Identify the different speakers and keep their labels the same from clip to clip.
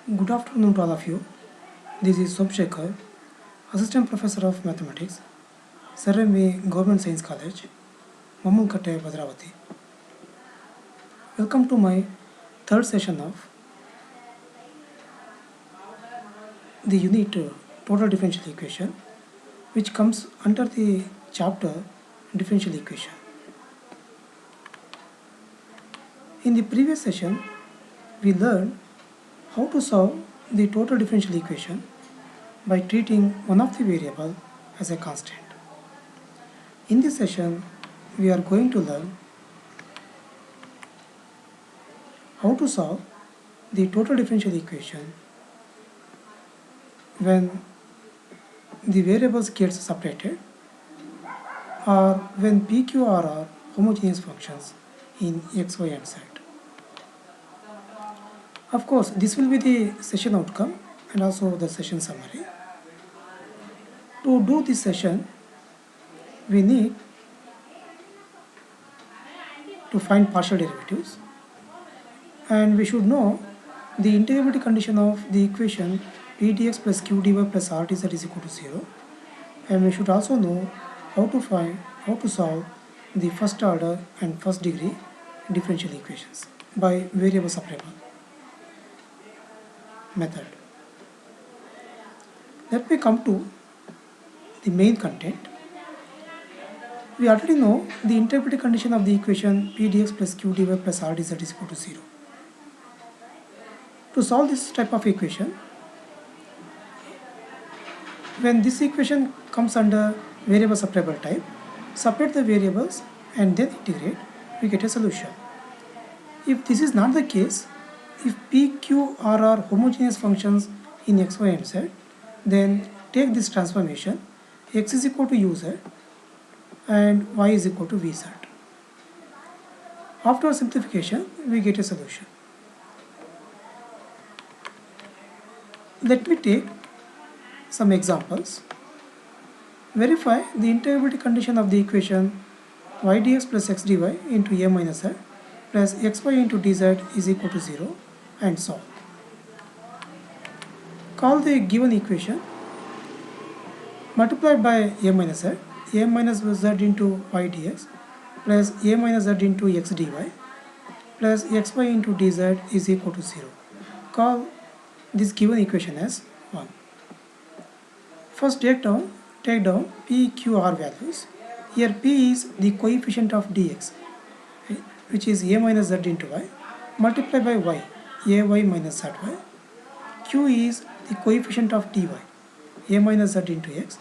Speaker 1: Good afternoon to all of you. This is Sobshekar, Assistant Professor of Mathematics, Sarvami Government Science College, Mamulkatte, Bhadravati. Welcome to my third session of the unit Total Differential Equation, which comes under the chapter Differential Equation. In the previous session, we learned how to solve the total differential equation by treating one of the variable as a constant. In this session, we are going to learn how to solve the total differential equation when the variables gets separated or when p, q, r are homogeneous functions in x, y and z. Of course, this will be the session outcome and also the session summary. To do this session, we need to find partial derivatives, and we should know the integrability condition of the equation p dx plus q dy plus r dz is equal to 0, and we should also know how to solve the first order and first degree differential equations by variable separable method. Let me come to the main content. We already know the integrability condition of the equation p dx plus q dy plus r dz is equal to 0. To solve this type of equation, when this equation comes under variable separable type, separate the variables and then integrate, we get a solution. If this is not the case, if p, q, r are homogeneous functions in x, y and z, then take this transformation, x is equal to uz and y is equal to vz. After simplification, we get a solution. Let me take some examples. Verify the integrability condition of the equation y dx plus x dy into a minus z plus xy into dz is equal to 0 and solve. Call the given equation multiplied by a minus z into y dx plus a minus z into x dy plus xy into dz is equal to 0. Call this given equation as 1. First take down p, q, r values. Here p is the coefficient of dx, which is a minus z into y, multiplied by y, ay minus zy. Q is the coefficient of dy, a minus z into x,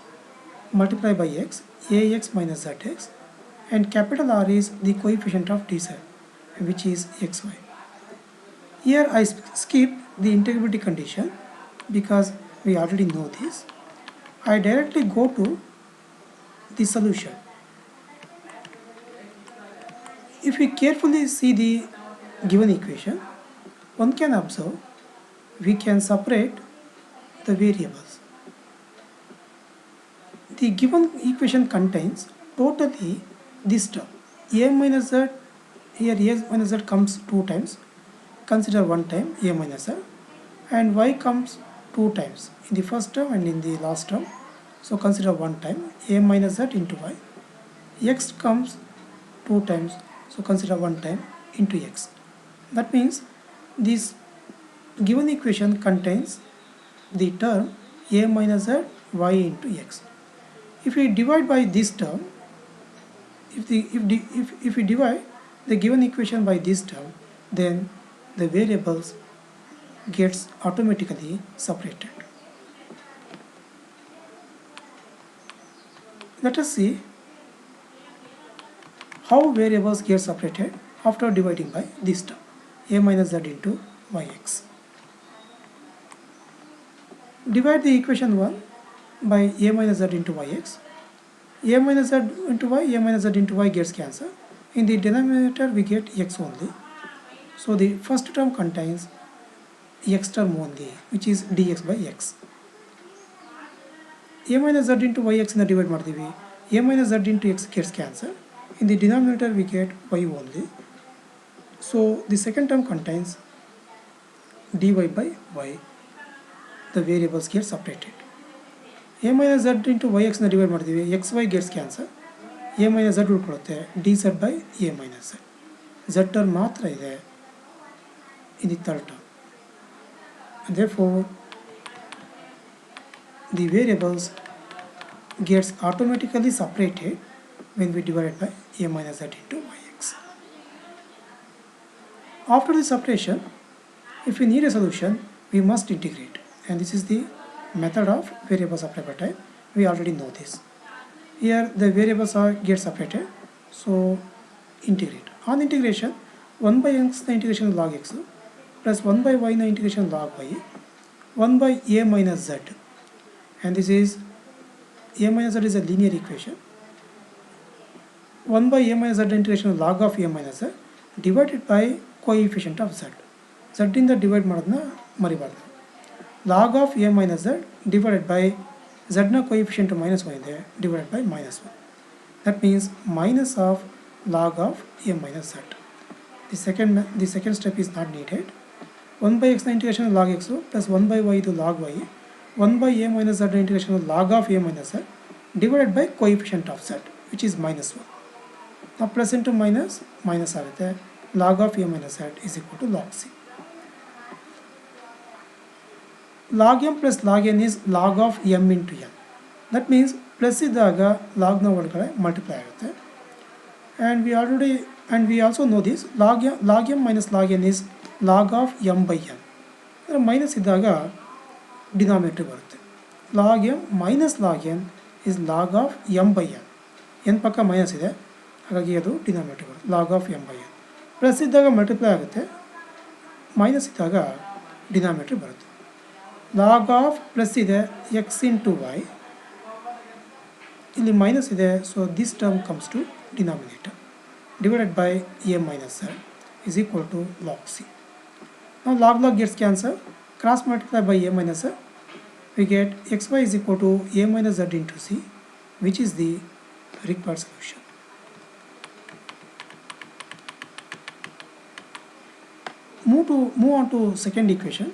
Speaker 1: multiplied by x, ax minus zx, and capital R is the coefficient of dz, which is xy. Here I skip the integrability condition because we already know this. I directly go to the solution. If we carefully see the given equation, one can observe we can separate the variables. The given equation contains totally this term a minus z. Here a minus z comes 2 times, consider 1 time a minus z, and y comes 2 times in the first term and in the last term, so consider 1 time a minus z into y. X comes 2 times, so consider 1 time into x. That means this given equation contains the term a minus z y into x. If we divide by this term, if we divide the given equation by this term, then the variables gets automatically separated. Let us see how variables get separated after dividing by this term a minus z into yx. Divide the equation 1 by a minus z into yx. A minus z into y, a minus z into y gets cancelled. In the denominator we get x only. So the first term contains x term only, which is dx by x. A minus z into yx in the divide ಮಾಡ್ತೀವಿ. A minus z into x gets cancelled. In the denominator we get y only. So the second term contains dy by y, the variables get separated. A minus z into yx na divide ಮಾಡಿದೀವಿ, xy gets cancel, a minus z ಉಳ್ಕೊಳ್ಳುತ್ತೆ, dz by a minus z. Z term ಮಾತ್ರ ಇದೆ in the third term. And therefore, the variables gets automatically separated when we divide it by a minus z into yx. After the separation, if we need a solution, we must integrate, and this is the method of variable separable type. We already know this. Here the variables are get separated, so integrate. On integration, 1 by x the integration log x plus 1 by y the integration log y, 1 by a minus z, and this is a minus z is a linear equation. 1 by a minus z integration log of a minus z divided by coefficient of z. Z in the divide ಮಾಡೋದನ್ನ ಮರಿಬಾರ್ದು. log of a minus z divided by z na coefficient minus 1 ಇದೆ divided by minus 1. That means minus of log of a minus z. The second step is not needed. 1 by x na integration log x plus 1 by y to log y, 1 by a minus z integration log of a minus z divided by coefficient of z, which is minus 1. Now plus into minus, minus ಆಗುತ್ತೆ. log of a minus z is equal to log c. log m plus log n is log of m into n. That means plus ಇದ್ದಾಗ log ನ ಒಳಗಡೆ multiply ಆಗುತ್ತೆ. And we also know this, log m minus log n is log of m by n. ಅಂದರೆ minus ಇದ್ದಾಗ denominator ಬರುತ್ತೆ. log m minus log n is log of m by n. n ಪಕ್ಕ minus ಇದೆ, ಹಾಗಾಗಿ ಅದು denominator ಬರುತ್ತೆ, log of m by n. Plus ಇದ್ದಾಗ multiply ಆಗುತ್ತೆ, ಮೈನಸ್ ಇದ್ದಾಗ ಡಿನಾಮಿನೇಟರ್ ಬರುತ್ತೆ. log of ಪ್ಲಸ್ ಇದೆ x into y, ಇಲ್ಲಿ ಮೈನಸ್ ಇದೆ, so this term comes to denominator divided by a minus z is equal to log c. Now log gets cancelled, cross multiply by a minus z, we get xy is equal to a minus z into c, which is the required solution. Move on to second equation.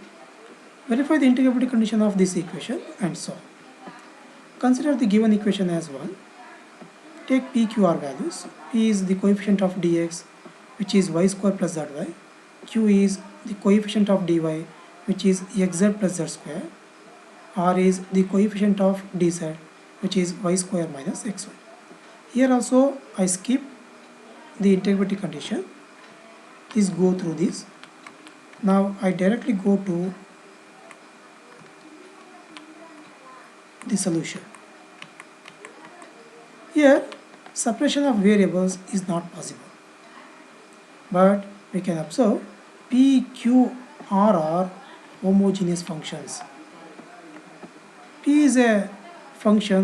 Speaker 1: Verify the integrability condition of this equation and solve. Consider the given equation as 1. Take p, q, r values. P is the coefficient of dx, which is y square plus zy. Q is the coefficient of dy, which is xz plus z square. R is the coefficient of dz, which is y square minus xy. Here also I skip the integrability condition. Please go through this. Now I directly go to the solution. Here separation of variables is not possible, but we can observe p, q, r are homogeneous functions. P is a function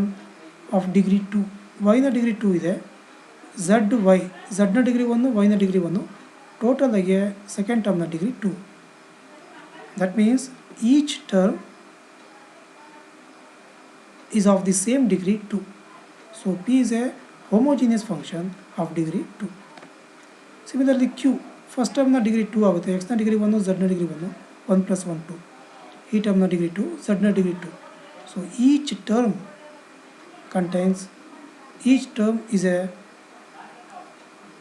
Speaker 1: of degree 2, y na degree 2 ಇದೆ, z na degree 1, y na degree 1, total ಆಗಿ second term na degree 2. That means each term is of the same degree 2. So p is a homogeneous function of degree 2. Similarly q, first term na degree 2 ಆಗುತ್ತೆ, x na degree 1, z na degree 1, 1 plus 1 2. ಈ term na degree 2, z na degree 2. So each term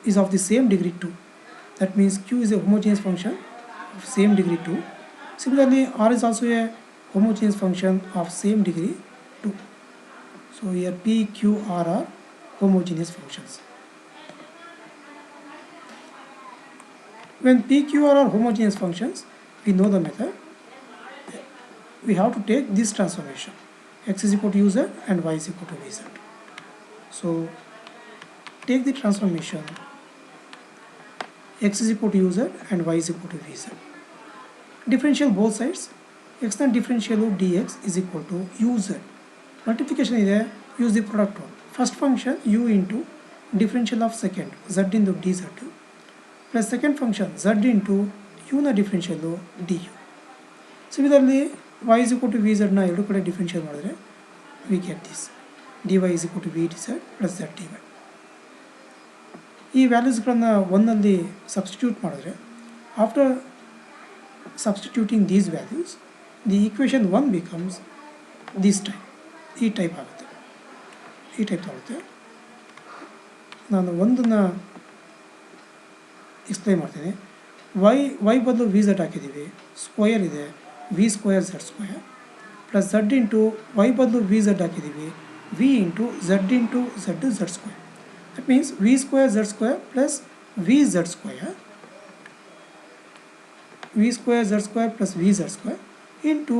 Speaker 1: is of the same degree 2. That means q is a homogeneous function of same degree 2. Similarly r is also a homogeneous function of same degree 2. So here p, q, r are homogeneous functions. When p, q, r are homogeneous functions, we know the method. We have to take this transformation, x is equal to uz and y is equal to vz. So take the transformation x is equal to uz and y is equal to vz. Differential both sides. X na differential dx is equal to uz. Multiplication ಇದೆ, use the product rule. First function u into differential of second z into dz plus second function z into u na differential du. Similarly y is equal to vz na ಎರಡು ಕಡೆ differential ಮಾಡಿದ್ರೆ we get this, dy is equal to v dz plus z dy. ಈ ವ್ಯಾಲ್ಯೂಸ್ಗಳನ್ನು ಒಂದಲ್ಲಿ substitute ಮಾಡಿದ್ರೆ, after substituting these values the equation 1 becomes this type, ಈ type ಆಗುತ್ತೆ, ಈ type ತಗೊಳುತ್ತೆ. ನಾನು ಒಂದನ್ನು ಎಕ್ಸ್ಪ್ಲೈನ್ ಮಾಡ್ತೀನಿ. ವೈ ಬದಲು ವಿ ಝಡ್ ಹಾಕಿದ್ದೀವಿ, ಸ್ಕ್ವಯರ್ ಇದೆ, v square z square plus z into y ಬದಲು ವಿ ಝಡ್ ಹಾಕಿದ್ದೀವಿ, v into z z square. That means v square z square plus v z square, v square z square plus v z square into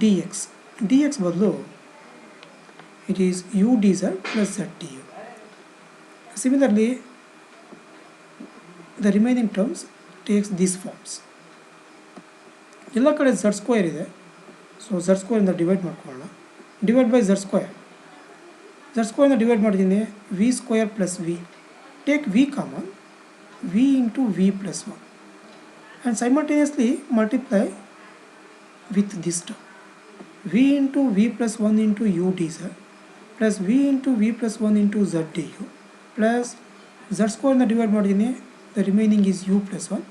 Speaker 1: d x. D x ಬದಲು it is u d z plus z d u. Similarly the remaining terms takes these forms. ಎಲ್ಲ ಕಡೆ z square ಇದೆ, so z ಸ್ಕ್ವಯರಿಂದ divide ಮಾಡ್ಕೊಳ್ಳೋಣ. Divide by z square, z ಸ್ಕ್ವಯರ್ನ divide ಮಾಡಿದ್ದೀನಿ, v square plus v, take v common, v into v plus 1 and simultaneously multiply with this term, v into v plus 1 into u d z plus v into v plus 1 into z d u plus z ಸ್ಕ್ವಯರ್ನ divide ಮಾಡಿದ್ದೀನಿ, the remaining is u plus 1,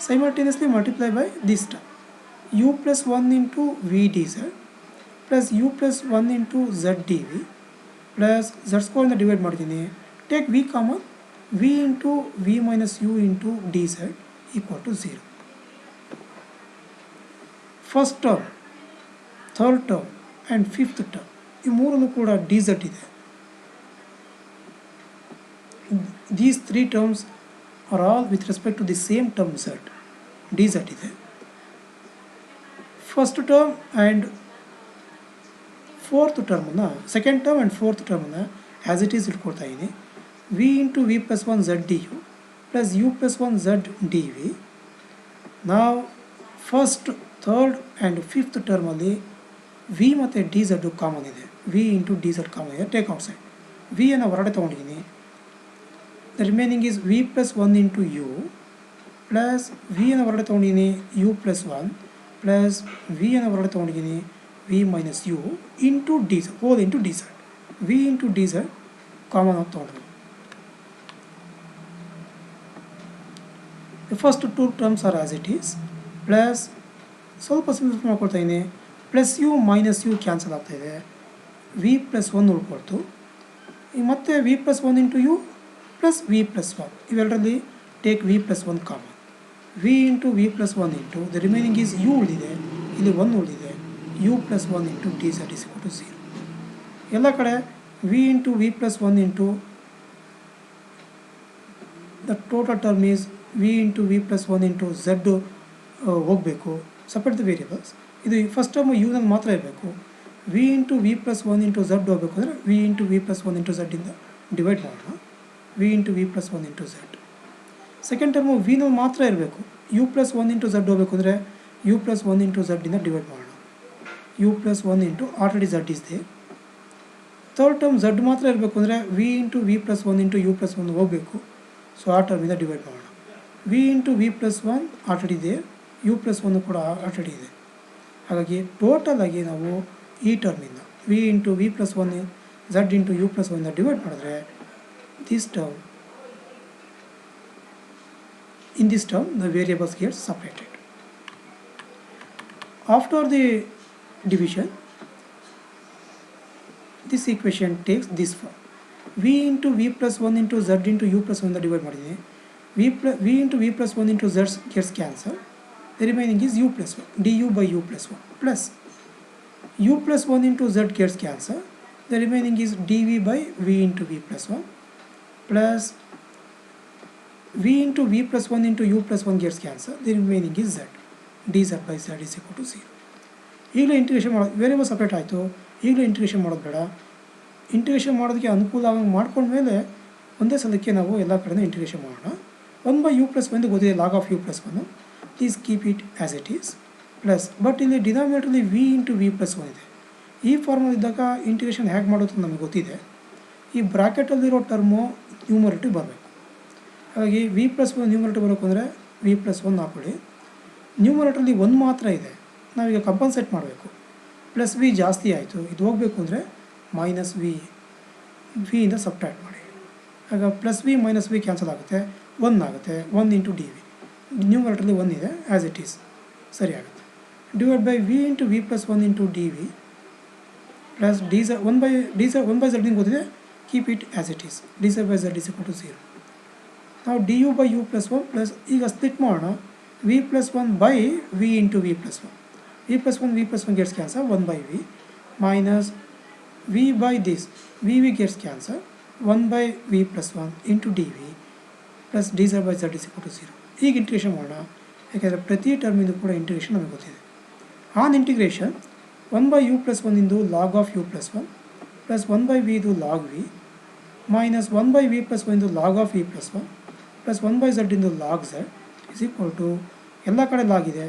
Speaker 1: simultaneously multiply by this term, u plus 1 into v dz plus u plus 1 into z dv plus z square in the divide margin. Take v common, v into v minus u into dz equal to 0. First term, third term and fifth term, ಈ ಮೂರನ್ನು ಕೂಡ dz ಇದೆ. These three terms are all with respect to the same term z, dz ಇದೆ. First term and fourth ಟರ್ಮನ್ನು, second term and fourth ಟರ್ಮನ್ನು as it is ಇಟ್ಕೊಳ್ತಾ ಇದ್ದೀನಿ. V into v plus 1 z d u plus u plus 1 z d v. ನಾವು first, third and fifth ಟರ್ಮಲ್ಲಿ v ಮತ್ತು d z common ಇದೆ, v into d z common ಇದೆ, take outside. ವಿಯನ್ನು ಹೊರಗಡೆ ತೊಗೊಂಡಿದ್ದೀನಿ. The remaining is v plus 1 into u plus v ಅನ್ನು ಹೊರಗಡೆ ತೊಗೊಂಡಿದ್ದೀನಿ, u plus 1 plus v ಅನ್ನು ಹೊರಗಡೆ ತೊಗೊಂಡಿದ್ದೀನಿ, v minus u into dz, whole into dz, v into dz common ಆಗಿ ತೊಗೊಂಡ್ವಿ. The first two terms are as it is, plus ಸ್ವಲ್ಪ simplify ಮಾಡ್ಕೊಳ್ತಾ ಇದ್ದೀನಿ, plus u minus u cancel ಆಗ್ತಾಯಿದೆ, v plus 1 ಉಳ್ಕೊಳ್ತು. ಈಗ ಮತ್ತೆ v plus 1 into u plus v plus 1, ಇವೆರಡರಲ್ಲಿ take v plus 1 common, v into v plus 1 into the remaining is u ಉಳಿದಿದೆ, ಇಲ್ಲಿ 1 ಉಳಿದಿದೆ, u plus 1 into d z is equal to 0. ಎಲ್ಲ ಕಡೆ v into v plus 1 into the total term is V into v plus 1 into z ಹೋಗಬೇಕು, separate the variables. ಇದು first term ಯುನಲ್ಲಿ ಮಾತ್ರ ಇರಬೇಕು. V into v plus 1 into z ಹೋಗಬೇಕು ಅಂದರೆ v into v plus 1 into ಝಡ್ಡಿಂದ divide ಮಾಡೋಣ, v into v plus 1 into z. Second term ವಿನಲ್ಲಿ ಮಾತ್ರ ಇರಬೇಕು. ಯು ಪ್ಲಸ್ 1 ಇಂಟು ಝಡ್ ಹೋಗಬೇಕು ಅಂದರೆ ಯು ಪ್ಲಸ್ 1 ಇಂಟು ಝಡ್ಡಿಂದ ಡಿವೈಡ್ ಮಾಡೋಣ, u plus 1 into already z is there. Third term z ಮಾತ್ರ ಇರಬೇಕು ಅಂದರೆ v into v plus 1 into u plus 1 ಹೋಗಬೇಕು, ಸೊ ಆ ಟರ್ಮಿಂದ ಡಿವೈಡ್ ಮಾಡೋಣ. V into v plus 1 already ಇದೆ, ಯು ಪ್ಲಸ್ 1 ಕೂಡ ಆಲ್ರೆಡಿ ಇದೆ. ಹಾಗಾಗಿ ಟೋಟಲ್ ಆಗಿ ನಾವು ಈ ಟರ್ಮಿಂದ v into v plus 1 z into u plus 1 divide ಮಾಡಿದ್ರೆ this term, in this term the variables get separated. After the division, this equation takes this form, v into v plus 1 into z into u plus 1 divide ಮಾಡಿದ್ದೀನಿ, v into v plus 1 into z gets cancelled, the remaining is u plus 1, du by u plus 1 plus u plus 1 into z gets cancelled, the remaining is dv by v into v plus 1 plus v into v plus 1 into u plus 1 gets cancelled, the remaining is z, dz by z is equal to 0. ಈಗಲೇ integration ಮಾಡೋದು, variable separate ಆಯಿತು, ಈಗಲೇ integration ಮಾಡೋದು ಬೇಡ. Integration ಮಾಡೋದಕ್ಕೆ ಅನುಕೂಲ ಆಗಿ ಮಾಡ್ಕೊಂಡ್ಮೇಲೆ ಒಂದೇ ಸಲಕ್ಕೆ ನಾವು ಎಲ್ಲ ಕಡೆನೂ ಇಂಟಿಗ್ರೇಷನ್ ಮಾಡೋಣ. 1 by u plus 1 ಗೊತ್ತಿದೆ, log of u plus 1, please keep it as it is plus. But ಇಲ್ಲಿ ಡಿನಾಮಿನೇಟರ್ಲಿ ವಿ ಇಂಟು ವಿ ಪ್ಲಸ್ 1 ಇದೆ. ಈ ಫಾರ್ಮಲ್ಲಿ ಇದ್ದಾಗ ಇಂಟಿಗ್ರೇಷನ್ ಹೇಗೆ ಮಾಡೋದು ನಮಗೆ ಗೊತ್ತಿದೆ. ಈ ಬ್ರ್ಯಾಕೆಟಲ್ಲಿರೋ ಟರ್ಮು ನ್ಯೂಮರೇಟಿವ್ ಬರಬೇಕು. ಹಾಗಾಗಿ ವಿ ಪ್ಲಸ್ 1 ನ್ಯೂಮರೇಟರ್ ಬರಬೇಕು ಅಂದರೆ ವಿ ಪ್ಲಸ್ 1 ಹಾಕೊಳ್ಳಿ. ನ್ಯೂಮರೇಟರಲ್ಲಿ 1 ಮಾತ್ರ ಇದೆ, ನಾವೀಗ ಕಂಪನ್ಸೇಟ್ ಮಾಡಬೇಕು. ಪ್ಲಸ್ ವಿ ಜಾಸ್ತಿ ಆಯಿತು, ಇದು ಹೋಗಬೇಕು ಅಂದರೆ ಮೈನಸ್ ವಿಯಿಂದ ಸಬ್ಟ್ರಾಕ್ಟ್ ಮಾಡಿ. ಆಗ plus v minus v cancel ಆಗುತ್ತೆ, 1 ಆಗುತ್ತೆ, 1 ಇಂಟು ಡಿ ವಿ. ನ್ಯೂಮರೇಟರಲ್ಲಿ 1 ಇದೆ, ಆ್ಯಸ್ ಇಟ್ ಈಸ್ ಸರಿ ಆಗುತ್ತೆ. divided by v into v plus 1 into dv plus dz 1 by z ನಿಮಗೆ ಗೊತ್ತಿದೆ, keep it as it is, dz by z is equal to 0. now du by u plus 1 plus ಈಗ split ಮಾಡೋಣ, v plus 1 by v into v plus 1. v plus 1 gets cancelled, 1 by v minus v by this v gets cancelled, 1 by v plus 1 into dv plus dz by z is equal to 0. ಈಗ integration ಮಾಡೋಣ, ಯಾಕೆಂದರೆ ಪ್ರತಿ ಟರ್ಮಿಂದು ಕೂಡ integration ನಮಗೆ ಗೊತ್ತಿದೆ. On integration 1 by u plus 1 ಇಂದು log of u plus 1 plus 1 by v ಇದು log v minus 1 by v plus 1 ಇಂದು log of v plus 1 plus 1 by z ಇಂದು log z is equal to ಎಲ್ಲ ಕಡೆ log ಇದೆ,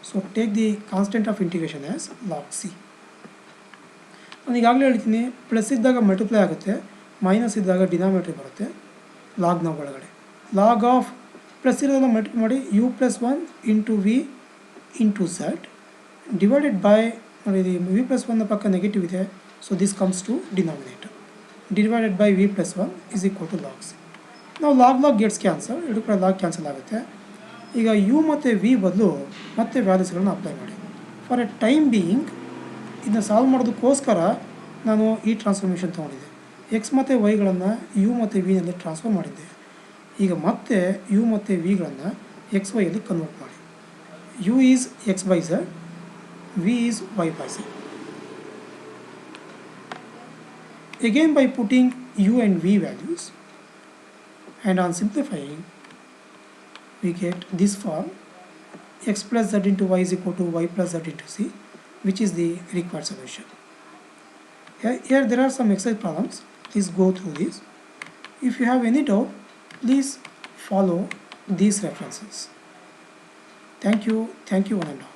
Speaker 1: so take the constant of integration as log c. ನಾನು ಈಗಾಗಲೇ ಹೇಳ್ತೀನಿ, plus ಇದ್ದಾಗ ಮಲ್ಟಿಪ್ಲೈ ಆಗುತ್ತೆ, ಮೈನಸ್ ಇದ್ದಾಗ ಡಿನಾಮಿನೇಟರ್ ಬರುತ್ತೆ ಲಾಗ್ನ ಒಳಗಡೆ. ಲಾಗ್ ಆಫ್ ಪ್ಲಸ್ ಇರೋದೆಲ್ಲ ಮಲ್ಟಿಪ್ಲೈ ಮಾಡಿ u plus 1 into v into z divided by, ನೋಡಿ ವಿ ಪ್ಲಸ್ 1ನ ಪಕ್ಕ ನೆಗೆಟಿವ್ ಇದೆ, so this comes to denominator, divided by v plus 1 is equal to log c. ನಾವು ಲಾಗ್ ಗೆಟ್ಸ್ ಕ್ಯಾನ್ಸಲ್, ಎರಡು ಕಡೆ log cancel ಆಗುತ್ತೆ. ಈಗ ಯು ಮತ್ತು ವಿ ಬದಲು ಮತ್ತೆ ವ್ಯಾಲ್ಯೂಸ್ಗಳನ್ನು ಅಪ್ಲೈ ಮಾಡಿ. ಫಾರ್ ಎ ಟೈಮ್ ಬೀಯಿಂಗ್ ಇದನ್ನ ಸಾಲ್ವ್ ಮಾಡೋದಕ್ಕೋಸ್ಕರ ನಾನು ಈ ಟ್ರಾನ್ಸ್ಫಾರ್ಮೇಷನ್ ತೊಗೊಂಡಿದ್ದೆ. ಎಕ್ಸ್ ಮತ್ತು ವೈಗಳನ್ನು ಯು ಮತ್ತು ವಿನಲ್ಲಿ ಟ್ರಾನ್ಸ್ಫರ್ ಮಾಡಿದ್ದೆ. ಈಗ ಮತ್ತೆ ಯು ಮತ್ತು ವಿಗಳನ್ನು ಎಕ್ಸ್ ವೈಯಲ್ಲಿ ಕನ್ವರ್ಟ್ ಮಾಡಿ. U is x by z, v is y by z. Again by putting u and v values and on simplifying we get this form, x plus z into y is equal to y plus z into c, which is the required solution. Here there are some exercise problems, please go through this. If you have any doubt, please follow these references. Thank you one and all.